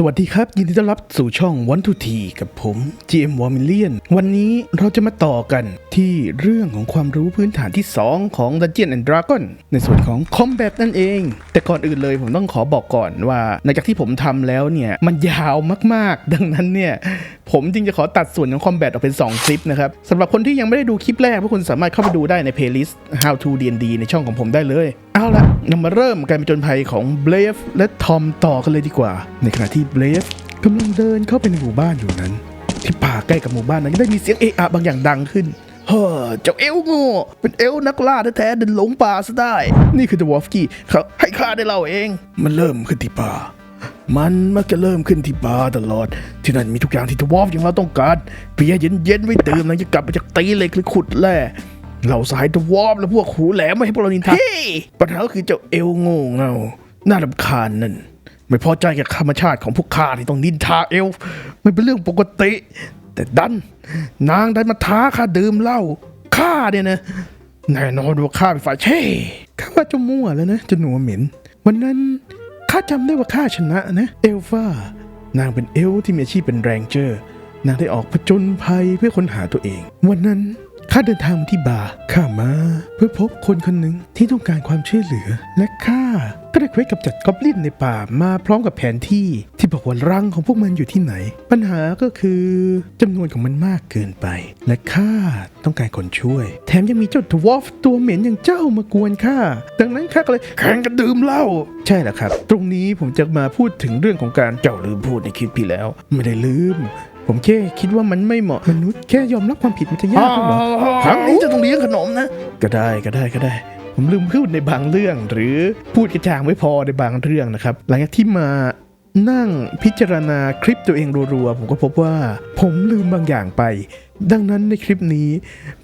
วัสดีครับยินดีต้อนรับสู่ช่องวันทูทีกับผม GM Warmillion วันนี้เราจะมาต่อกันที่เรื่องของความรู้พื้นฐานที่ 2 ของ Dungeons and Dragons ในส่วนของ Combat นั่นเองแต่ก่อนอื่นเลยผมต้องขอบอกก่อนว่าหลังจากที่ผมทำแล้วเนี่ยมันยาวมากๆดังนั้นเนี่ยผมจึงจะขอตัดส่วนของ Combat ออกเป็น2คลิปนะครับสำหรับคนที่ยังไม่ได้ดูคลิปแรกพวกคุณสามารถเข้าไปดูได้ใน playlist How to D&D ในช่องของผมได้เลยเอาละเรามาเริ่มการผจญภัยของเบลฟและทอมต่อกันเลยดีกว่าในขณะที่เบลฟกำลังเดินเข้าไปในหมู่บ้านอยู่นั้นที่ป่าใกล้กับหมู่บ้านนั้นได้มีเสียงเอะอะบางอย่างดังขึ้นเฮ้อเจ้าเอลโง่เป็นเอลนักล่าแท้ๆเดินหลงป่าซะได้นี่คือเดวอฟกี้เขาให้ข้าได้เล่าเองมันเริ่มขึ้นที่ป่ามันมักจะเริ่มขึ้นที่ป่าตลอดที่นั่นมีทุกอย่างที่ดวอฟอย่างเราต้องการเบียร์เย็นๆไว้ดื่มหลังจากกลับมาจากตีเหล็กหรือขุดแร่เราสายดวอฟและพวกหูแหลมไม่ให้พวกเรานินทาปัญหาคือเจ้าเอลโง่เงาน่ารำคาญนั่นไม่พอใจกับธรรมชาติของพวกข้าที่ต้องนินทาเอลไม่เป็นเรื่องปกติแต่นางได้มาท้าข้าดื่มเหล้าข้าเนี่ยนะแน่นอนว่าข้าเป็นฝ่ายข้าว่าจะมั่วแล้วนะจะหนัวเหม็นวันนั้นข้าจำได้ว่าข้าชนะนะเอลฟ้านางเป็นเอลที่มีอาชีพเป็นแรงเจอร์นางได้ออกผจญภัยเพื่อค้นหาตัวเองวันนั้นข้าเดินทางมาที่บาร์ข้ามาเพื่อพบคนคนหนึ่งที่ต้องการความช่วยเหลือและข้าก็ได้เควสกำจัดกอบลินในป่ามาพร้อมกับแผนที่บอกว่ารังของพวกมันอยู่ที่ไหนปัญหาก็คือจำนวนของมันมากเกินไปและข้าต้องการคนช่วยแถมยังมีเจ้าดวอฟตัวเหม็นอย่างเจ้ามากวนข้าดังนั้นข้าก็เลยแข่งกันดื่มเหล้าใช่แล้วครับตรงนี้ผมจะมาพูดถึงเรื่องของการเจ้าลืมพูดในคลิปพี่แล้วไม่ได้ลืมผมแค่คิดว่ามันไม่เหมาะมนุษย์แค่ยอมรับความผิดมันจะยากหรอครั้งนี้จะต้องเลี้ยงขนมนะก็ได้ผมลืมพูดในบางเรื่องหรือพูดกระจ่างไม่พอในบางเรื่องนะครับหลังจากที่มานั่งพิจารณาคลิปตัวเองรัวๆผมก็พบว่าผมลืมบางอย่างไปดังนั้นในคลิปนี้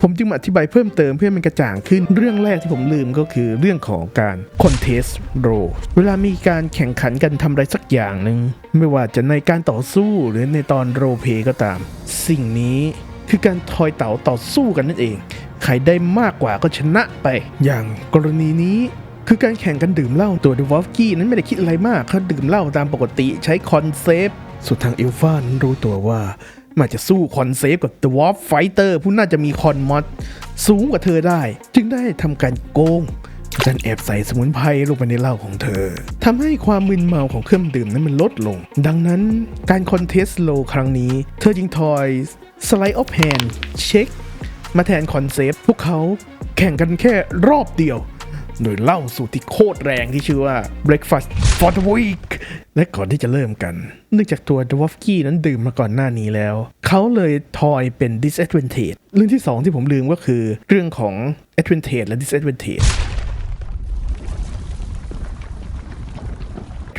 ผมจึงมาอธิบายเพิ่มเติมเพื่อมันกระจ่างขึ้นเรื่องแรกที่ผมลืมก็คือเรื่องของการ contest role เวลามีการแข่งขันกันทำอะไรสักอย่างหนึ่งไม่ว่าจะในการต่อสู้หรือในตอนโรลเพลย์ก็ตามสิ่งนี้คือการทอยเต๋าต่อสู้กันนั่นเองใครได้มากกว่าก็ชนะไปอย่างกรณีนี้คือการแข่งกันดื่มเหล้าตัวเดวอฟกี้นั้นไม่ได้คิดอะไรมากเขาดื่มเหล้าตามปกติใช้คอนเซปต์ส่วนทางเอลฟานั้นรู้ตัวว่ามันจะสู้คอนเซปต์กับเดวอฟไฟเตอร์ผู้น่าจะมีคอนมอดสูงกว่าเธอได้จึงได้ทำการโกงการแอบใส่สมุนไพรลงไปในเหล้าของเธอทำให้ความมึนเมาของเครื่องดื่มนั้นมันลดลงดังนั้นการคอนเทสโลครั้งนี้เธอจึงทอยสไลด์ออฟแฮนด์เช็คมาแทนคอนเซปต์พวกเขาแข่งกันแค่รอบเดียวโดยเหล้าสูตรที่โคตรแรงที่ชื่อว่า Breakfast for the Weak และก่อนที่จะเริ่มกันเนื่องจากตัวดวอฟกี้นั้นดื่มมาก่อนหน้านี้แล้วเขาเลยทอยเป็น disadvantage เรื่องที่2ที่ผมลืมก็คือเรื่องของ advantage และ disadvantage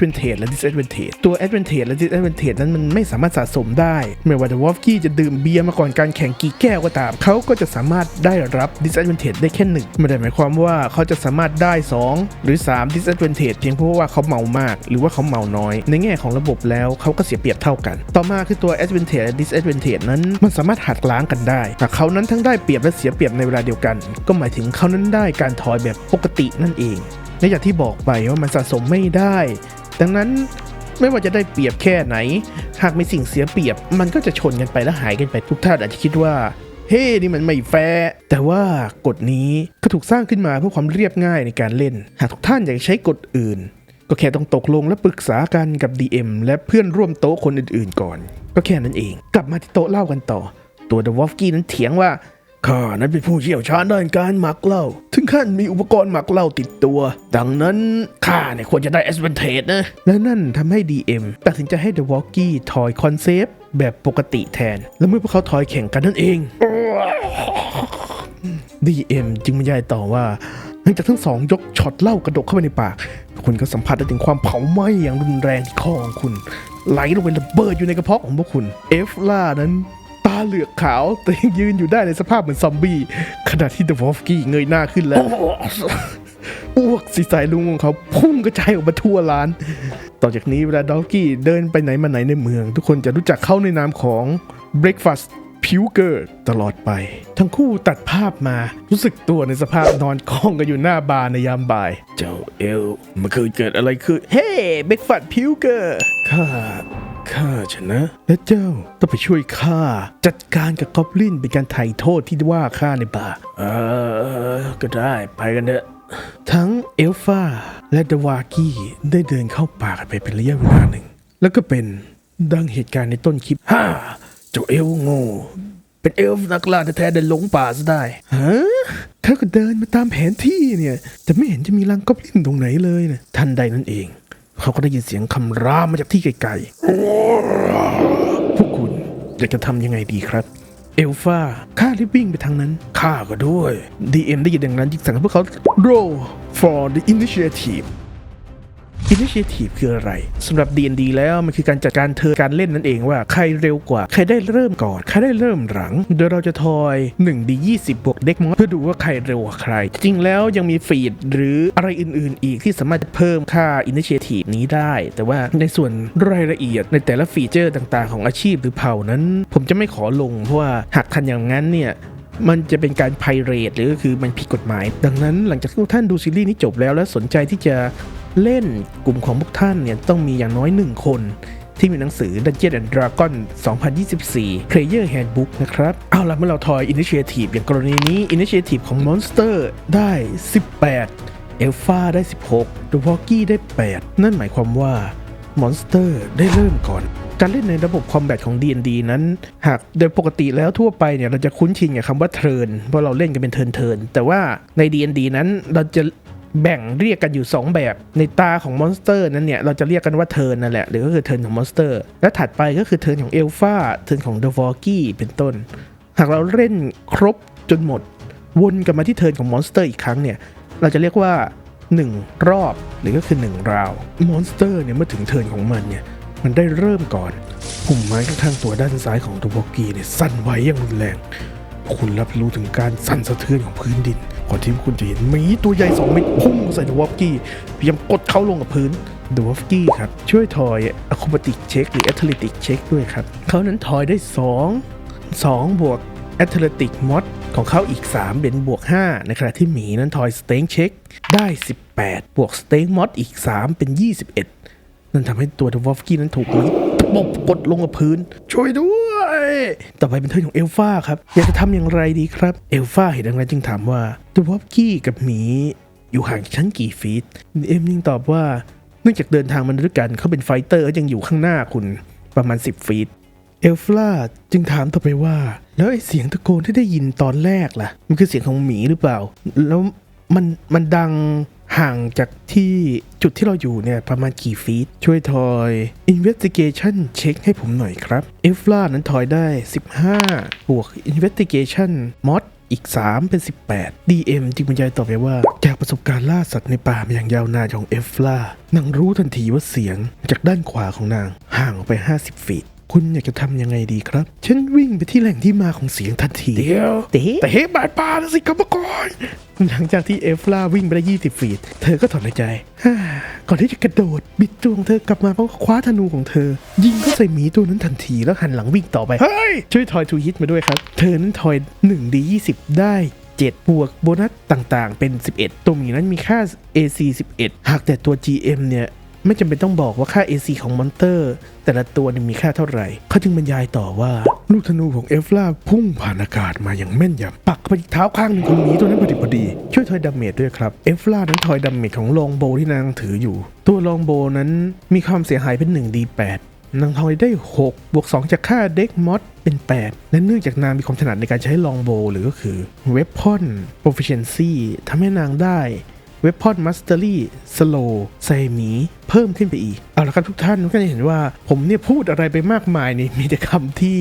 advantage และ disadvantage ตัว advantage และ disadvantage นั้นมันไม่สามารถสะสมได้ไม่ว่า The Wolfkie จะดื่มเบียร์มาก่อนการแข่งกี่แก้วก็ตามเขาก็จะสามารถได้รับ disadvantage ได้แค่1ไม่ได้หมายความว่าเขาจะสามารถได้2หรือ3 disadvantage เพียงเพราะว่าเขาเมามากหรือว่าเขาเมาน้อยในแง่ของระบบแล้วเขาก็เสียเปรียบเท่ากันต่อมาคือตัว advantage และ disadvantage นั้นมันสามารถหักล้างกันได้หากเขานั้นทั้งได้เปรียบและเสียเปรียบในเวลาเดียวกันก็หมายถึงเขานั้นได้การทอยแบบปกตินั่นเองและอย่างที่บอกไปว่ามันสะสมไม่ได้ดังนั้นไม่ว่าจะได้เปรียบแค่ไหนหากมีสิ่งเสียเปรียบมันก็จะชนกันไปและหายกันไปทุกท่านอาจจะคิดว่าเฮ้นี่มันไม่แฟร์แต่ว่ากฎนี้ก็ถูกสร้างขึ้นมาเพื่อความเรียบง่ายในการเล่นหากทุกท่านอยากใช้กฎอื่นก็แค่ต้องตกลงและปรึกษากันกับ DM และเพื่อนร่วมโต๊ะคนอื่นๆก่อนก็แค่นั้นเองกลับมาที่โต๊ะเล่ากันต่อตัวเดวอฟกี้นั้นเถียงว่าข้านั้นเป็นผู้เชี่ยวชาญด้านการหมักเหล้าถึงขั้นมีอุปกรณ์หมักเหล้าติดตัวดังนั้นข้าเนี่ยควรจะได้ advantage นะและนั่นทำให้ DM ตัดสินใจให้ The Walkie ทอยคอนเซปต์แบบปกติแทนและเมื่อพวกเขาทอยแข่งกันนั่นเอง DM จึงบรรยายต่อว่าหลังจากทั้งสองยกช็อตเหล้ากระดกเข้าไปในปากคุณก็สัมผัสได้ถึงความเผาไหม้อย่างรุนแรงที่คอของคุณไหลลงไประเบิดอยู่ในกระเพาะของพวกคุณเอฟล่านั้นตาเหลือกขาวแต่ยังยืนอยู่ได้ในสภาพเหมือนซอมบี้ขณะที่เดวอฟกี้เงยหน้าขึ้นแล้วอ้วกสีสายลุงของเขาพุ่งกระจายออกมาทั่วร้านต่อจากนี้เวลาดอฟกี้เดินไปไหนมาไหนในเมืองทุกคนจะรู้จักเขาในนามของ Breakfast Puker ตลอดไปทั้งคู่ตัดภาพมารู้สึกตัวในสภาพนอนกองกันอยู่หน้าบาร์ในยามบ่ายเจ้าเอลมันเคยเกิดอะไรขึ้นเฮ้ Breakfast Puker ข้า ข้าชนะและเจ้าต้องไปช่วยข้าจัดการกับกอบลินเป็นการไถ่โทษที่ว่าข้าในป่าก็ได้ไปกันเถอะทั้งเอลฟาและดาวากี้ได้เดินเข้าป่ากันไปเป็นระยะเวลาหนึ่งแล้วก็เป็นดังเหตุการณ์ในต้นคลิปเจ้าเอลโง่เป็นเอลฟ์นักล่าแท้ๆเดินหลงป่าซะได้ข้าก็เดินมาตามแผนที่เนี่ยแต่ไม่เห็นจะมีรังกอบลินตรงไหนเลยนะทันใดนั้นเองเขาก็ได้ยินเสียงคำรามมาจากที่ไกลๆพวกคุณอยากจะทำยังไงดีครับเอลฟาข้ารีบวิ่งไปทางนั้นข้าก็ด้วย DM ได้ยินดังนั้นจึงสั่งให้พวกเขา roll for the initiative Initiative คืออะไรสำหรับ D&D แล้วมันคือการจัดการเทิร์นการเล่นนั่นเองว่าใครเร็วกว่าใครได้เริ่มก่อนใครได้เริ่มหลังโดยเราจะทอย 1d20 บวกเด็กมอสเพื่อดูว่าใครเร็วกว่าใครจริงแล้วยังมีฟีดหรืออะไรอื่นๆอีกที่สามารถเพิ่มค่า Initiative นี้ได้แต่ว่าในส่วนรายละเอียดในแต่ละฟีเจอร์ต่างๆของอาชีพหรือเผ่านั้นผมจะไม่ขอลงเพราะว่าหากทันอย่างนั้นเนี่ยมันจะเป็นการไพเรตหรือก็คือมันผิดกฎหมายดังนั้นหลังจากที่ท่านดูซีรีส์นี้จบแล้วและสนใจที่จะเล่นกลุ่มของพวกท่านเนี่ยต้องมีอย่างน้อย1คนที่มีหนังสือ Dungeons and Dragons 2024 Player Handbook นะครับเอาล่ะเมื่อเราทอย Initiative อย่างกรณีนี้ Initiative ของ Monster ได้ 18 Alpha ได้ 16 The Walkie ได้ 8 นั่นหมายความว่า Monster ได้เริ่มก่อนการเล่นในระบบคอมแบทของ D&D นั้นหากโดยปกติแล้วทั่วไปเนี่ยเราจะคุ้นชินกับคำว่าเทิร์นเพราะเราเล่นกันเป็นเทิร์นแต่ว่าใน D&D นั้นเราจะแบ่งเรียกกันอยู่2แบบในตาของมอนสเตอร์นั้นเนี่ยเราจะเรียกกันว่าเทิร์นนั่นแหละหรือก็คือเทิร์นของมอนสเตอร์และถัดไปก็คือเทิร์นของเอลฟาเทิร์นของเดอะวอลกี้เป็นต้นหากเราเล่นครบจนหมดวนกลับมาที่เทิร์นของมอนสเตอร์อีกครั้งเนี่ยเราจะเรียกว่า1รอบหรือก็คือ1ราวมอนสเตอร์เนี่ยเมื่อถึงเทิร์นของมันเนี่ยมันได้เริ่มก่อนปุ่มไม้ข้างๆตัวด้านซ้ายของเดอะวอลกี้เนี่ยสั่นไหวอย่างรุนแรงคุณรับรู้ถึงการสั่นสะเทือนของพื้นดินก่อนที่คุณจะเห็นหมีตัวใหญ่2 เมตรพุ่งใส่เดอะวอลกี้พยายามกดเขาลงกับพื้นเดอะวอลกี้ครับช่วยทอยอะโครบาติกเช็คหรือแอตเลติกเช็คด้วยครับเขานั้นทอยได้2บวกแอตเลติกมอดของเขาอีก3เป็นบวก5ในขณะที่หมีนั้นทอยสเต็งเช็คได้18บวกสเต็งมอดอีก3เป็น21นั่นทำให้ตัวเดอะวอลกี้นั้นถูกหมีตบกดลงกับพื้นช่วยด้วยต่อไปเป็นเทิร์นของเอลฟาครับอยากจะทำอย่างไรดีครับเอลฟาเห็นดังนั้นจึงถามว่าเดอะวอลกี้กับหมีอยู่ห่างจากฉันกี่ฟีตเอ็มยิ่งตอบว่าเนื่องจากเดินทางมาด้วยกันเขาเป็นไฟเตอร์ยังอยู่ข้างหน้าคุณประมาณ10ฟีตเอลฟาจึงถามต่อไปว่าแล้วไอ้เสียงตะโกนที่ได้ยินตอนแรกล่ะมันคือเสียงของหมีหรือเปล่าแล้วมันดังห่างจากที่จุดที่เราอยู่เนี่ยประมาณกี่ฟีตช่วยทอย investigation เช็คให้ผมหน่อยครับเอฟลานั้นทอยได้15บวก investigation mod อีก3เป็น18 DM จึงบรรยายต่อไปว่าจากประสบการณ์ล่าสัตว์ในป่ามาอย่างยาวนานของเอฟลานางรู้ทันทีว่าเสียงจากด้านขวาของนางห่างออกไป50ฟีตคุณอยากจะทำยังไงดีครับฉันวิ่งไปที่แหล่งที่มาของเสียงทันทีเดี๋ยวแต่บาดปลาแล้วสิครับเมื่อก่อนหลังจากที่เอฟลาวิ่งไปได้20ฟีตเธอก็ถอนหายใจก่อนที่จะกระโดดบิดตัวของเธอกลับมาเพราะคว้าธนูของเธอยิงเข้าใส่หมีตัวนั้นทันทีแล้วหันหลังวิ่งต่อไปเฮ้ยช่วยทอยทูฮิตมาด้วยครับเธอนั้นทอย 1d20 ได้7บวกโบนัสต่างๆเป็น11ตัวหมีนั้นมีค่า AC 11หากแต่ตัว GM เนี่ยไม่จำเป็นต้องบอกว่าค่า AC ของมอนเตอร์แต่ละตัวมีค่าเท่าไหร่เขาจึงบรรยายต่อว่าลูกธนูของเอฟลาพุ่งผ่านอากาศมาอย่างแม่นยำปักไปที่เท้าข้างหนึ่งของหมีตัวนั้นพอดีช่วยทอยดาเมจด้วยครับเอฟลานั้นทอยดาเมจของลองโบที่นางถืออยู่ตัวลองโบนั้นมีความเสียหายเป็น 1d8 นางทอยได้6บวก2จากค่าเด็กมอดเป็น8และเนื่องจากนางมีความถนัดในการใช้ลองโบหรือก็คือ Weapon Proficiency ทำให้นางได้Weapon Mastery Slow ใส่หมีเพิ่มขึ้นไปอีกเอาละครับทุกท่านก็จะเห็นว่าผมเนี่ยพูดอะไรไปมากมายนี่มีแต่คำที่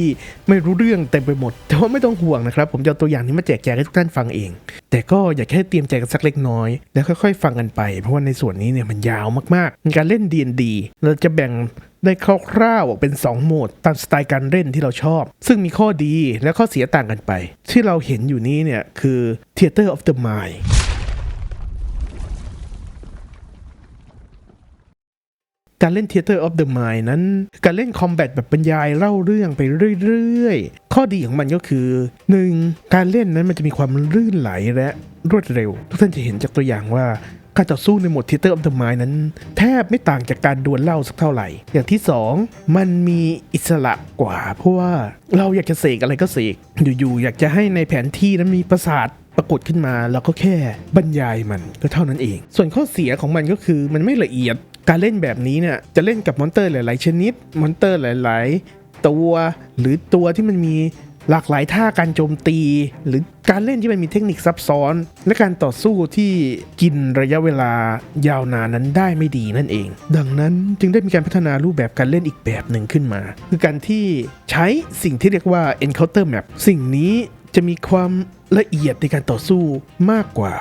ไม่รู้เรื่องเต็มไปหมดแต่ว่าไม่ต้องห่วงนะครับผมจะเอาตัวอย่างนี้มาแจกแจงให้ทุกท่านฟังเองแต่ก็อยากให้เตรียมใจกันสักเล็กน้อยแล้วค่อยๆฟังกันไปเพราะว่าในส่วนนี้เนี่ยมันยาวมากๆในการเล่น D&D เราจะแบ่งได้คร่าวๆออกเป็น2โหมดตามสไตล์การเล่นที่เราชอบซึ่งมีข้อดีและข้อเสียต่างกันไปที่เราเห็นอยู่นี้เนี่ยคือ Theater of the Mindการเล่น Theater of the Mind นั้นการเล่นคอมแบทแบบบรรยายเล่าเรื่องไปเรื่อยๆข้อดีของมันก็คือ 1. การเล่นนั้นมันจะมีความลื่นไหลและรวดเร็วทุกท่านจะเห็นจากตัวอย่างว่า การต่อสู้ในโหมด Theater of the Mind นั้นแทบไม่ต่างจากการดวลเหล้าสักเท่าไหร่อย่างที่2มันมีอิสระกว่าเพราะว่าเราอยากจะเสกอะไรก็เสกอยู่ๆอยากจะให้ในแผนที่นั้นมีปราสาทปรากฏขึ้นมาเราก็แค่บรรยายมันก็เท่านั้นเองส่วนข้อเสียของมันก็คือมันไม่ละเอียดการเล่นแบบนี้เนี่ยจะเล่นกับมอนสเตอร์หลายๆชนิดมอนสเตอร์หลายๆตัวหรือตัวที่มันมีหลากหลายท่าการโจมตีหรือการเล่นที่มันมีเทคนิคซับซ้อนและการต่อสู้ที่กินระยะเวลายาวนานนั้นได้ไม่ดีนั่นเองดังนั้นจึงได้มีการพัฒนารูปแบบการเล่นอีกแบบหนึ่งขึ้นมาคือการที่ใช้สิ่งที่เรียกว่า Encounter Map สิ่งนี้จะมีความละเอียดในการต่อสู้มากกว่า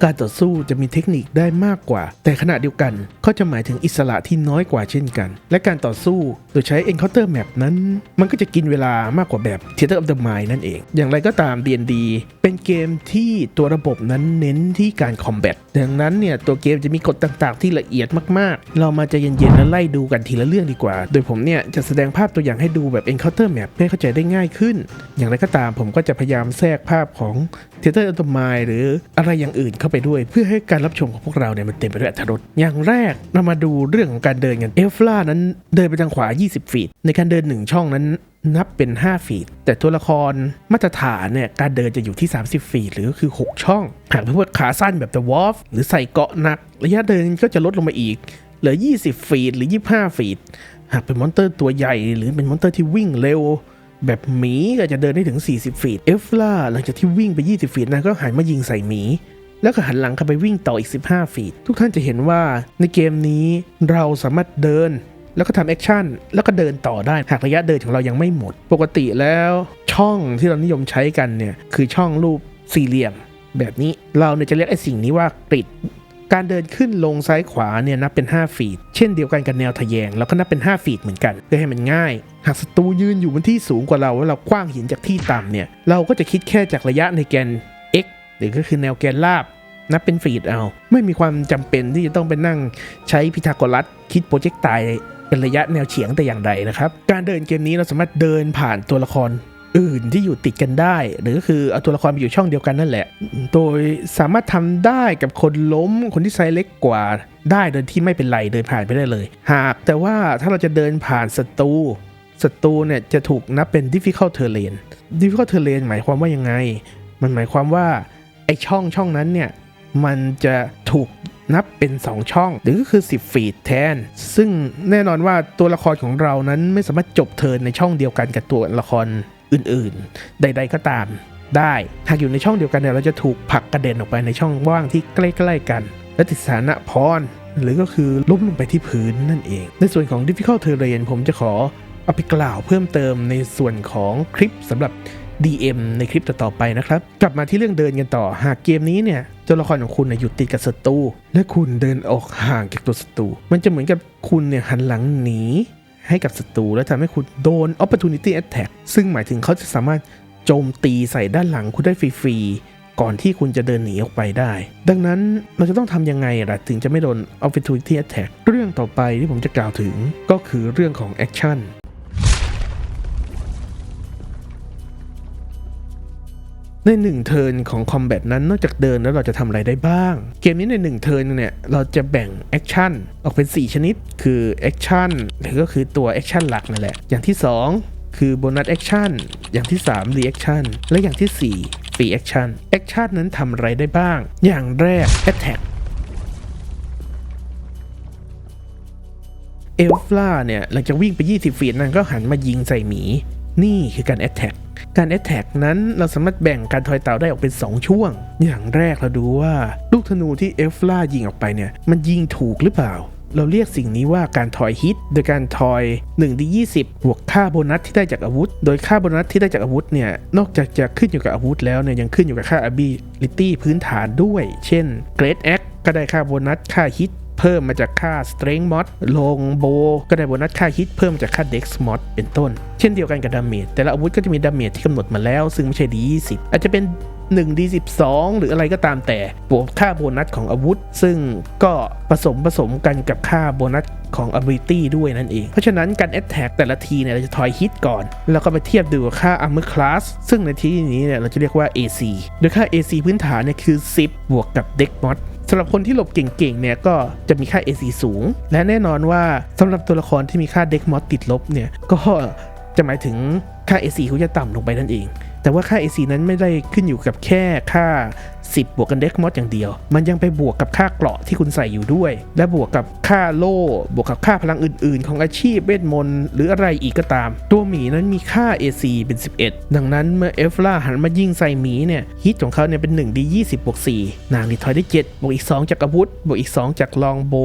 การต่อสู้จะมีเทคนิคได้มากกว่าแต่ขณะเดียวกันก็จะหมายถึงอิสระที่น้อยกว่าเช่นกันและการต่อสู้โดยใช้ Encounter Map นั้นมันก็จะกินเวลามากกว่าแบบ Theater of the Mind นั่นเองอย่างไรก็ตาม D&D เป็นเกมที่ตัวระบบนั้นเน้นที่การ Combat ดังนั้นเนี่ยตัวเกมจะมีกฎต่างๆที่ละเอียดมากๆเรามาใจเย็นๆและไล่ดูกันทีละเรื่องดีกว่าโดยผมเนี่ยจะแสดงภาพตัวอย่างให้ดูแบบ Encounter Map ให้เข้าใจได้ง่ายขึ้นอย่างไรก็ตามผมก็จะพยายามแทรกภาพของ Theater of the Mind หรืออะไรอย่างอื่นเข้าไปด้วยเพื่อให้การรับชมของพวกเราเนี่ยมันเต็มไปด้วยอรรถรสอย่างแรกเรามาดูเรื่องของการเดินกันเอลฟล่านั้นเดินไปทางขวา20ฟีตในการเดิน1ช่องนั้นนับเป็น5ฟีตแต่ตัวละครมาตรฐานเนี่ยการเดินจะอยู่ที่30ฟีตหรือก็คือ6ช่องหากเป็นพวกขาสั้นแบบ The Wolf หรือใส่เกราะหนักระยะเดินก็จะลดลงมาอีกเหลือ20ฟีตหรือ25ฟีตหากเป็นมอนสเตอร์ตัวใหญ่หรือเป็นมอนสเตอร์ที่วิ่งเร็วแบบหมีก็จะเดินได้ถึง40ฟีตเอลฟล่าหลังจากที่วิ่งไป20ฟีตนั้นก็หันมายิงใส่หมีแล้วก็หันหลังเข้าไปวิ่งต่ออีก15ฟีตทุกท่านจะเห็นว่าในเกมนี้เราสามารถเดินแล้วก็ทำแอคชั่นแล้วก็เดินต่อได้หากระยะเดินของเรายังไม่หมดปกติแล้วช่องที่เรานิยมใช้กันเนี่ยคือช่องรูปสี่เหลี่ยมแบบนี้เราเนี่ยจะเรียกไอ้สิ่งนี้ว่ากริดการเดินขึ้นลงซ้ายขวาเนี่ยนับเป็น5ฟีตเช่นเดียวกันกับแนวทะแยงแล้วก็นับเป็น5ฟีตเหมือนกันเพื่อให้มันง่ายหากศัตรูยืนอยู่บนที่สูงกว่าเราแล้วเราคว้างหินจากที่ต่ำเนี่ยเราก็จะคิดแค่จากระยะในแกน x หรือก็คือแนวแกนราบนับเป็นฟีดเอาไม่มีความจำเป็นที่จะต้องไปนั่งใช้พีทาโกรัสคิดโปรเจกต์ไตเป็นระยะแนวเฉียงแต่อย่างใดนะครับการเดินเกมนี้เราสามารถเดินผ่านตัวละครอื่นที่อยู่ติดกันได้หรือก็คือเอาตัวละครไปอยู่ช่องเดียวกันนั่นแหละโดยสามารถทำได้กับคนล้มคนที่ไซส์เล็กกว่าได้โดยที่ไม่เป็นไรเดินผ่านไปได้เลยหากแต่ว่าถ้าเราจะเดินผ่านศัตรูเนี่ยจะถูกนับเป็น difficult terrain difficult terrain หมายความว่ายังไงมันหมายความว่าไอช่องนั้นเนี่ยมันจะถูกนับเป็น2ช่องหรือก็คือ10ฟีตแทนซึ่งแน่นอนว่าตัวละครของเรานั้นไม่สามารถจบเทิร์นในช่องเดียวกันกับตัวละครอื่นๆใดๆก็ตามได้หากอยู่ในช่องเดียวกันเนี่ยเราจะถูกผลักกระเด็นออกไปในช่องว่างที่ใกล้ๆกันและติดสถานะพรหรือก็คือล้มลงไปที่พื้นนั่นเองในส่วนของ difficult terrain ผมจะขอเอาไปกล่าวเพิ่มเติมในส่วนของคลิปสำหรับDM ในคลิปต่อไปนะครับกลับมาที่เรื่องเดินกันต่อหากเกมนี้เนี่ยตัวละครของคุณอยู่ติดกับศัตรูและคุณเดินออกห่างจากตัวศัตรูมันจะเหมือนกับคุณเนี่ยหันหลังหนีให้กับศัตรูและทำให้คุณโดน opportunity attack ซึ่งหมายถึงเขาจะสามารถโจมตีใส่ด้านหลังคุณได้ฟรีๆก่อนที่คุณจะเดินหนีออกไปได้ดังนั้นเราจะต้องทำยังไงล่ะถึงจะไม่โดน opportunity attack เรื่องต่อไปที่ผมจะกล่าวถึงก็คือเรื่องของ actionใน1เทิร์นของคอมแบทนั้นนอกจากเดินแล้วเราจะทำอะไรได้บ้างเกมนี้ใน1เทิร์นเนี่ยเราจะแบ่งแอคชั่นออกเป็น4ชนิดคือแอคชั่นหรือก็คือตัวแอคชั่นหลักนั่นแหละอย่างที่2คือโบนัสแอคชั่นอย่างที่3รีแอคชั่นและอย่างที่4ฟรีแอคชั่นแอคชั่นนั้นทำอะไรได้บ้างอย่างแรกแอทแทคเอลฟล่าเนี่ยหลังจากวิ่งไป20ฟีตนั้นก็หันมายิงใส่หมีนี่คือการแอทแทคการ attack นั้นเราสามารถแบ่งการทอยเต่าได้ออกเป็น2ช่วงอย่างแรกเราดูว่าลูกธนูที่เอลฟล่ายิงออกไปเนี่ยมันยิงถูกหรือเปล่าเราเรียกสิ่งนี้ว่าการทอยฮิตโดยการทอย1d20 บวกค่าโบนัสที่ได้จากอาวุธโดยค่าโบนัสที่ได้จากอาวุธเนี่ยนอกจากจะขึ้นอยู่กับอาวุธแล้วเนี่ยยังขึ้นอยู่กับค่า ability พื้นฐานด้วยเช่น Great Axe ก็ได้ค่าโบนัสค่าฮิตเพิ่มมาจากค่า Strength Mod ลงโบก็ได้โบนัสค่าฮิตเพิ่มมาจากค่า Dex Mod เป็นต้นเช่นเดียวกันกับดาเมจแต่ละอาวุธก็จะมีดาเมจที่กำหนดมาแล้วซึ่งไม่ใช่ D20 อาจจะเป็น 1d12 หรืออะไรก็ตามแต่บวกค่าโบนัสของอาวุธซึ่งก็ผสมกันกับค่าโบนัสของ ability ด้วยนั่นเองเพราะฉะนั้นการ attack แต่ละทีเนี่ยเราจะทอยฮิตก่อนแล้วก็ไปเทียบดูกับค่า armor class ซึ่งในที่นี้เนี่ยเราจะเรียกว่า AC โดยค่า AC พื้นฐานเนี่ยคือ10บวกกับ Dex Mod สำหรับคนที่หลบเก่งๆเนี่ยก็จะมีค่า AC สูงและแน่นอนว่าสำหรับตัวละครที่มีค่าเด็กมอสติดลบเนี่ยก็จะหมายถึงค่า AC เขาจะต่ำลงไปนั่นเองแต่ว่าค่า AC นั้นไม่ได้ขึ้นอยู่กับแค่ค่า10บวกกันเด็กมอสอย่างเดียวมันยังไปบวกกับค่าเกราะที่คุณใส่อยู่ด้วยและบวกกับค่าโล่บวกกับค่าพลังอื่นๆของอาชีพเวทมนต์หรืออะไรอีกก็ตามตัวหมีนั้นมีค่า AC เป็น11ดังนั้นเมื่อเอฟล่าหันมายิงใส่หมีเนี่ยฮิตของเขาเนี่ยเป็น1 D20 บวก4นางรีทอยได้7บวกอีก2จากอาวุธบวกอีก2จากลองโบ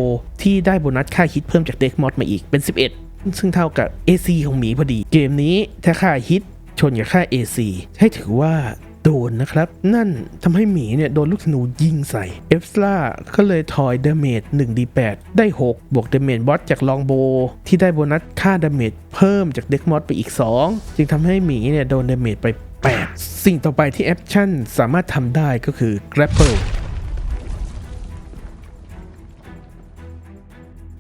ที่ได้โบนัสค่าฮิตเพิ่มจากเด็กมอสมาอีกเป็น11ซึ่งเท่ากับ AC ของหมีพอดีเกมนี้ถ้าค่าฮิตชนกับค่า AC ให้ถือว่าโดนนะครับนั่นทำให้หมีเนี่ยโดนลูกธนูยิงใส่เอฟล่าก็เลยทอยดาเมจ 1d8 ได้6บวกดาเมจบอสจากลองโบที่ได้โบนัสค่าดาเมจเพิ่มจากเด็กมอสไปอีก2จึงทำให้หมีเนี่ยโดนดาเมจไป8สิ่งต่อไปที่แอคชั่นสามารถทำได้ก็คือ grapple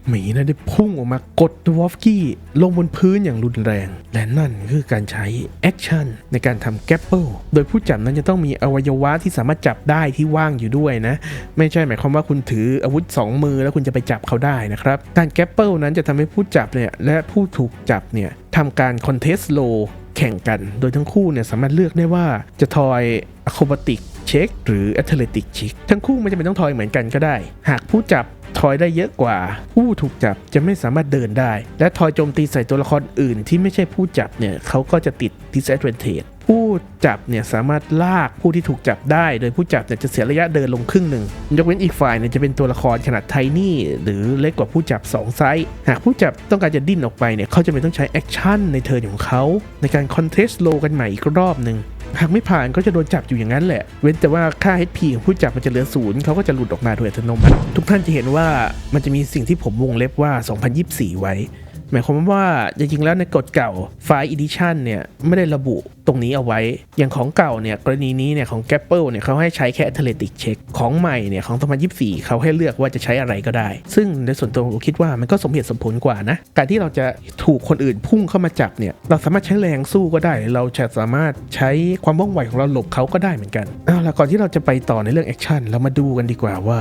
หมีได้พุ่งออกมากดดวอฟกี้ลงบนพื้นอย่างรุนแรงและนั่นคือการใช้แอคชั่นในการทำแกปเปิลโดยผู้จับนั้นจะต้องมีอวัยวะที่สามารถจับได้ที่ว่างอยู่ด้วยนะไม่ใช่หมายความว่าคุณถืออาวุธ2มือแล้วคุณจะไปจับเขาได้นะครับการแกปเปิลนั้นจะทำให้ผู้จับเนี่ยและผู้ถูกจับเนี่ยทำการคอนเทสโลแข่งกันโดยทั้งคู่เนี่ยสามารถเลือกได้ว่าจะทอยอะโครบาติกเช็คหรือแอตเลติกเช็คทั้งคู่ไม่จำเป็นต้องทอยเหมือนกันก็ได้หากผู้จับทอยได้เยอะกว่าผู้ถูกจับจะไม่สามารถเดินได้และทอยโจมตีใส่ตัวละครอื่นที่ไม่ใช่ผู้จับเนี่ยเขาก็จะติด disadvantage ผู้จับเนี่ยสามารถลากผู้ที่ถูกจับได้โดยผู้จับเนี่ยจะเสียระยะเดินลงครึ่งหนึ่งยกเว้นอีกฝ่ายเนี่ยจะเป็นตัวละครขนาดไทนี่หรือเล็กกว่าผู้จับ2ไซส์หากผู้จับต้องการจะดิ้นออกไปเนี่ยเขาจะไม่ต้องใช้แอคชั่นในเทิร์นของเขาในการคอนเทสโลกันใหม่อีกรอบหนึ่งหากไม่ผ่านก็จะโดนจับอยู่อย่างนั้นแหละเว้นแต่ว่าค่า HP ของผู้จับมันจะเหลือ0เขาก็จะหลุดออกมาโดยอัตโนมัติทุกท่านจะเห็นว่ามันจะมีสิ่งที่ผมวงเล็บว่า2024ไว้หมายความว่าจริงๆแล้วในกฎเก่าไฟล์ Edition เนี่ยไม่ได้ระบุตรงนี้เอาไว้อย่างของเก่าเนี่ยกรณีนี้เนี่ยของ Grapple เนี่ยเขาให้ใช้แค่ Athletic Check ของใหม่เนี่ยของ2024เขาให้เลือกว่าจะใช้อะไรก็ได้ซึ่งในส่วนตัวผมคิดว่ามันก็สมเหตุสมผลกว่านะการที่เราจะถูกคนอื่นพุ่งเข้ามาจับเนี่ยเราสามารถใช้แรงสู้ก็ได้เราจะสามารถใช้ความว่องไวของเราหลบเขาก็ได้เหมือนกันแล้วก่อนที่เราจะไปต่อในเรื่อง Action เรามาดูกันดีกว่าว่า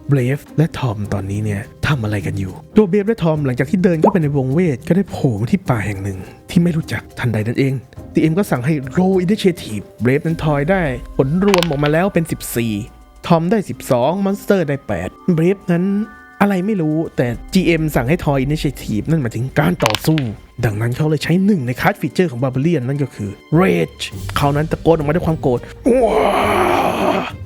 เบรฟและทอมตอนนี้เนี่ยทำอะไรกันอยู่ตัวเบรฟและทอมหลังจากที่เดินเข้าไปในวงเวทก็ได้โผล่มาที่ป่าแห่งหนึ่งที่ไม่รู้จักทันใดนั่นเองทีเอ็มก็สั่งให้โรอินิเชทีฟเบรฟนั้นทอยได้ผลรวมออกมาแล้วเป็น14ทอมได้12มอนสเตอร์ได้8เบรฟนั้นอะไรไม่รู้แต่ GM สั่งให้ทอยอินิเชทีฟนั่นหมายถึงการต่อสู้ดังนั้นเขาเลยใช้หนึ่งในคัสฟีเจอร์ของบาร์เบเรียนนั่นก็คือ Rage เขานั้นตะโกนออกมาด้วยความโกรธ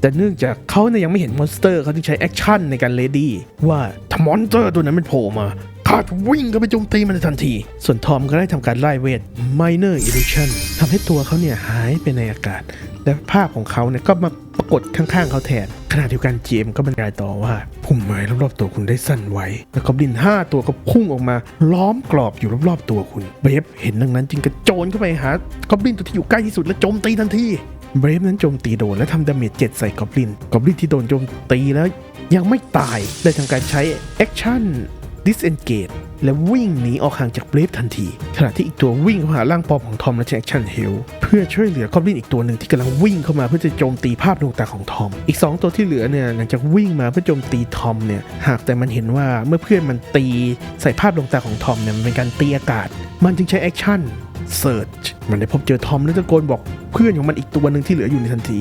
แต่เนื่องจากเขาเนี่ยยังไม่เห็นมอนสเตอร์เขาจึงใช้แอคชั่นในการเลดี้ว่าถ้ามอนสเตอร์ตัวนั้นมันโผล่มาข้าจะวิ่งเข้าไปโจมตีมันในทันทีส่วนทอมก็ได้ทำการไล่เวท Minor Illusion ทำให้ตัวเขาเนี่ยหายไปในอากาศและภาพของเขาเนี่ยก็มาปรากฏข้างๆเขาแทนขณะเดียวกันเจมก็บรรยายต่อว่าพุ่มไม้รอบๆตัวคุณได้สั่นไหวและกอบลิน5ตัวก็พุ่งออกมาล้อมกรอบอยู่รอบๆตัวคุณเบฟเห็นดังนั้นจึงกระโจนเข้าไปหากอบลินตัวที่อยู่ใกล้ที่สุดและโจมตีทันทีเบฟนั้นโจมตีโดนและทำดาเมจ7ใส่กอบลินที่โดนโจมตีแล้วยังไม่ตายได้ทำการใช้แอคชั่น disengage และวิ่งหนีออกห่างจากเบรฟทันทีขณะที่อีกตัววิ่งเข้าหาร่างปลอมของทอมและใช้แอคชั่นเฮลเพื่อช่วยเหลือกอบลินอีกตัวหนึ่งที่กำลังวิ่งเข้ามาเพื่อจะโจมตีภาพดวงตาของทอมอีก2ตัวที่เหลือเนี่ยหลังจากวิ่งมาเพื่อโจมตีทอมเนี่ยหากแต่มันเห็นว่าเมื่อเพื่อนมันตีใส่ภาพดวงตาของทอมเนี่ยมันเป็นการตีอากาศมันจึงใช้แอคชั่นเซิร์ชมันได้พบเจอทอมและตะโกนบอกเพื่อนของมันอีกตัวหนึ่งที่เหลืออยู่ในทันที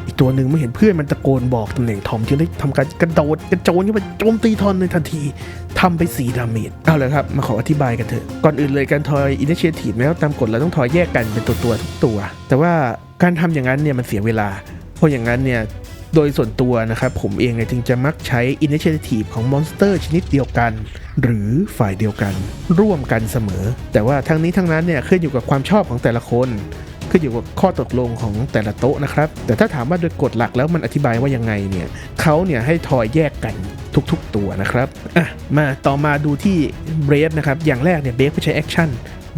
อีกตัวหนึ่งเมื่อเห็นเพื่อนมันตะโกนบอกตำแหน่งทอมจึงได้ทำการกระโดดกระโจนเข้าไปโจมตีทอมในทันทีทำไป4ดาเมจเอาเลยครับมาขออธิบายกันเถอะก่อนอื่นเลยการทอยอินิเชทีฟแล้วตามกฎเราต้องทอยแยกกันเป็นตัวทุกตัวแต่ว่าการทำอย่างนั้นเนี่ยมันเสียเวลาเพราะอย่างนั้นเนี่ยโดยส่วนตัวนะครับผมเองเนี่ยจึงจะมักใช้ Initiative ของมอนสเตอร์ชนิดเดียวกันหรือฝ่ายเดียวกันร่วมกันเสมอแต่ว่าทั้งนี้ทั้งนั้นเนี่ยขึ้นอยู่กับความชอบของแต่ละคนขึ้นอยู่กับข้อตกลงของแต่ละโต๊ะนะครับแต่ถ้าถามว่าโดยกฎหลักแล้วมันอธิบายว่ายังไงเนี่ยเขาเนี่ยให้ทอยแยกกันทุกๆตัวนะครับมาต่อมาดูที่เบรฟนะครับอย่างแรกเนี่ยเบรฟก็ใช้แอคชั่น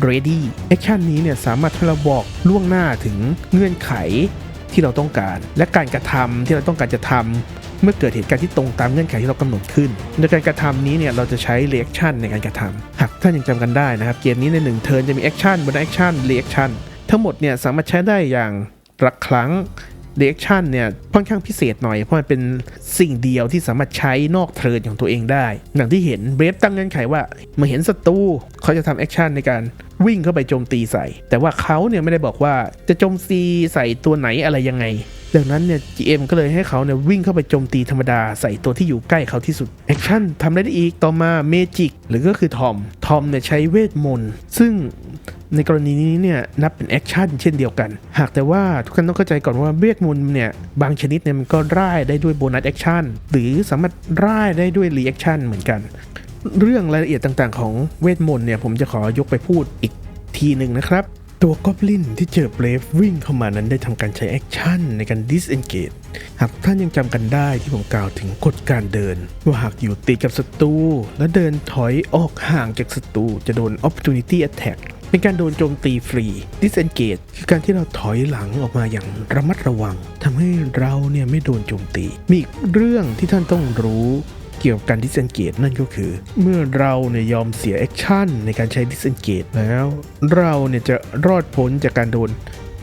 ready แอคชั่นนี้เนี่ยสามารถให้เราบอกล่วงหน้าถึงเงื่อนไขที่เราต้องการและการกระทำที่เราต้องการจะทำเมื่อเกิดเหตุการณ์ที่ตรงตามเงื่อนไขที่เรากำหนดขึ้นในการกระทำนี้เนี่ยเราจะใช้ reaction ในการกระทำหากท่านยังจำกันได้นะครับเกมนี้ใน1เทิร์นจะมี action บน action reaction ทั้งหมดเนี่ยสามารถใช้ได้อย่างละครั้ง reaction เนี่ยค่อนข้างพิเศษหน่อยเพราะมันเป็นสิ่งเดียวที่สามารถใช้นอกเทิร์นของตัวเองได้อย่างที่เห็นเบรฟตั้งเงื่อนไขว่าเมื่อเห็นศัตรูเขาจะทำแอคชั่นในการวิ่งเข้าไปโจมตีใส่แต่ว่าเขาเนี่ยไม่ได้บอกว่าจะโจมตีใส่ตัวไหนอะไรยังไงดังนั้นเนี่ย GM ก็เลยให้เขาเนี่ยวิ่งเข้าไปโจมตีธรรมดาใส่ตัวที่อยู่ใกล้เขาที่สุดแอคชั่นทำได้อีกต่อมาเมจิกหรือก็คือทอมเนี่ยใช้เวทมนต์ซึ่งในกรณีนี้เนี่ยนับเป็นแอคชั่นเช่นเดียวกันหากแต่ว่าทุกคนต้องเข้าใจก่อนว่าเวทมนต์เนี่ยบางชนิดเนี่ยมันก็ร่ายได้ด้วยโบนัสแอคชั่นหรือสามารถร่ายได้ด้วยรีแอคชั่นเหมือนกันเรื่องรายละเอียดต่างๆของเวทมนต์เนี่ยผมจะขอยกไปพูดอีกทีหนึ่งนะครับตัวกอบลินที่เจอเบรฟวิ่งเข้ามานั้นได้ทำการใช้แอคชั่นในการ disengage หากท่านยังจำกันได้ที่ผมกล่าวถึงกฎการเดินว่าหากอยู่ติดกับศัตรูและเดินถอยออกห่างจากศัตรูจะโดน opportunity attack เป็นการโดนโจมตีฟรี disengage คือการที่เราถอยหลังออกมาอย่างระมัดระวังทำให้เราเนี่ยไม่โดนโจมตีมีอีกเรื่องที่ท่านต้องรู้เกี่ยวกับการ disengage นั่นก็คือเมื่อเราเนี่ยยอมเสียแอคชั่นในการใช้ disengage แล้วเราเนี่ยจะรอดพ้นจากการโดน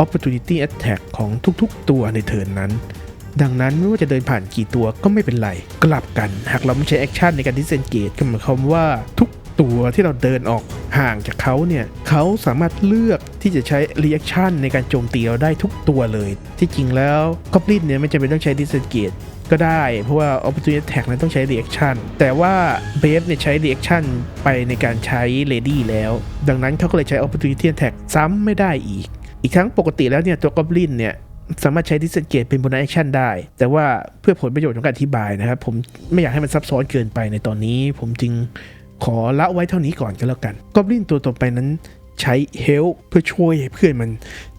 opportunity attack ของทุกๆตัวในเทิร์นนั้นดังนั้นไม่ว่าจะเดินผ่านกี่ตัวก็ไม่เป็นไรกลับกันหากเราไม่ใช้แอคชั่นในการ disengage ก็หมายความว่าทุกตัวที่เราเดินออกห่างจากเขาเนี่ยเขาสามารถเลือกที่จะใช้ reaction ในการโจมตีเราได้ทุกตัวเลยที่จริงแล้ว Goblin เนี่ยไม่จำเป็นต้องใช้ disengageก็ได้เพราะว่า opportunity attack นั้นต้องใช้ reaction แต่ว่า Brave เนี่ยใช้ reaction ไปในการใช้ ready แล้วดังนั้นเขาก็เลยใช้ opportunity attack ซ้ำไม่ได้อีกทั้งปกติแล้วเนี่ยตัว Goblin เนี่ยสามารถใช้ disengage เป็น bonus action ได้แต่ว่าเพื่อผลประโยชน์ของการอธิบายนะครับผมไม่อยากให้มันซับซ้อนเกินไปในตอนนี้ผมจึงขอละไว้เท่านี้ก่อนก็แล้วกัน Goblin ตัวต่อไปนั้นใช้ Help เพื่อช่วยเพื่อนมัน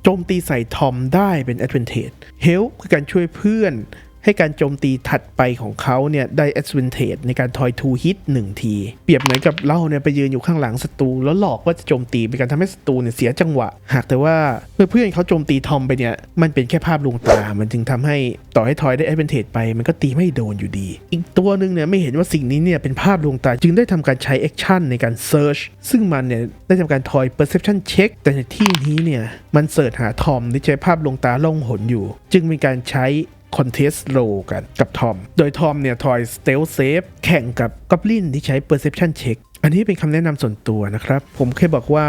โจมตีใส่ทอมได้เป็น advantage Help คือการช่วยเพื่อนให้การโจมตีถัดไปของเขาเนี่ยได้ advantage ในการทอย2 hit 1 ทีเปรียบเหมือนกับเราเนี่ยไปยืนอยู่ข้างหลังศัตรูแล้วหลอกว่าจะโจมตีเป็นการทำให้ศัตรูเนี่ยเสียจังหวะหากแต่ว่าเมื่อเพื่อนเขาโจมตีทอมไปเนี่ยมันเป็นแค่ภาพลวงตามันจึงทำให้ต่อให้ทอยได้ advantage ไปมันก็ตีไม่โดนอยู่ดีอีกตัวนึงเนี่ยไม่เห็นว่าสิ่งนี้เนี่ยเป็นภาพลวงตาจึงได้ทำการใช้ action ในการ search ซึ่งมันเนี่ยได้ทำการทอย perception check แต่ในที่นี้เนี่ยมันเสิร์ชหาทอมที่ใช้ภาพลวงตาล่องหนอยู่จึงมีการใช้contest roll กันกับทอมโดยทอมเนี่ยทอย stealth save แข่งกับ Goblin ที่ใช้ perception check อันนี้เป็นคำแนะนำส่วนตัวนะครับผมเคยบอกว่า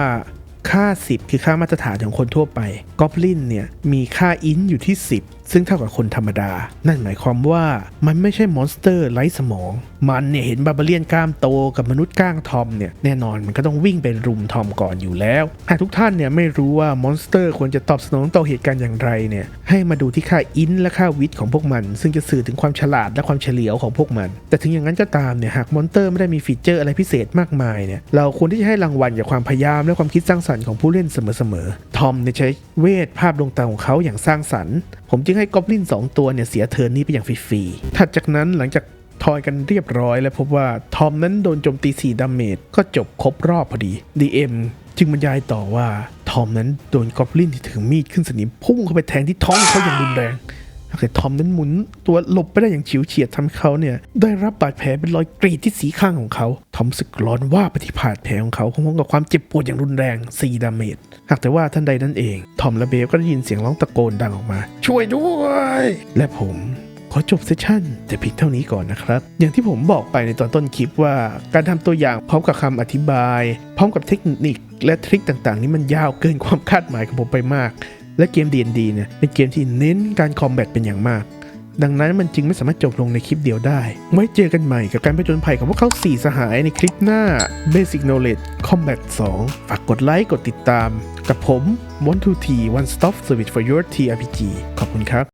ค่า10คือค่ามาตรฐานของคนทั่วไป Goblin เนี่ยมีค่า int อยู่ที่10ซึ่งเท่ากับคนธรรมดานั่นหมายความว่ามันไม่ใช่มอนสเตอร์ไร้สมองมันเนี่ยเห็นบาร์เบเรียนกล้ามโตกับมนุษย์ก้างทอมเนี่ยแน่นอนมันก็ต้องวิ่งไปรุมทอมก่อนอยู่แล้วหากทุกท่านเนี่ยไม่รู้ว่ามอนสเตอร์ควรจะตอบสนองต่อเหตุการณ์อย่างไรเนี่ยให้มาดูที่ค่าอินและค่าวิทของพวกมันซึ่งจะสื่อถึงความฉลาดและความเฉลียวของพวกมันแต่ถึงอย่างนั้นก็ตามเนี่ยหากมอนสเตอร์ไม่ได้มีฟีเจอร์อะไรพิเศษมากมายเนี่ยเราควรที่จะให้รางวัลกับความพยายามและความคิดสร้างสรรค์ของผู้เล่นเสมอทอมเนี่ยใช้เวทภาพดวงตาของเขาอย่างสร้างสรรค์ผมจึงให้กอบลิน2ตัวเนี่ยเสียเทิร์นนี้ไปอย่างฟรีๆถัดจากนั้นหลังจากทอยกันเรียบร้อยแล้วพบว่าทอมนั้นโดนโจมตี4ดาเมจก็จบครบรอบพอดี DM จึงบรรยายต่อว่าทอมนั้นโดนกอบลินที่ถือมีดขึ้นสนิมพุ่งเข้าไปแทงที่ท้องเขาอย่างรุนแรงแต่ทอมนั้นหมุนตัวหลบไปได้อย่างฉิวเฉียดทำให้เขาเนี่ยได้รับบาดแผลเป็นรอยกรีดที่สีข้างของเขาทอมสึกร้อนว่าไปที่บาดแผลของเขาพร้อมกับความเจ็บปวดอย่างรุนแรง4ดาเมจหากแต่ว่าท่านใดนั่นเองทอมและเบฟก็ได้ยินเสียงร้องตะโกนดังออกมาช่วยด้วยและผมขอจบเซสชั่นแต่เพียงเท่านี้ก่อนนะครับอย่างที่ผมบอกไปในตอนต้นคลิปว่าการทำตัวอย่างพร้อมกับคำอธิบายพร้อมกับเทคนิคและทริคต่างๆนี้มันยาวเกินความคาดหมายของผมไปมากและเกม D&D เนี่ยเป็นเกมที่เน้นการคอมแบทเป็นอย่างมากดังนั้นมันจึงไม่สามารถจบลงในคลิปเดียวได้ไว้เจอกันใหม่กับการผจญภัยของพวกเขา4สหายในคลิปหน้า Basic Knowledge Combat 2 ฝากกดไลค์กดติดตามกับผม 123 One Stop Service for Your TRPG ขอบคุณครับ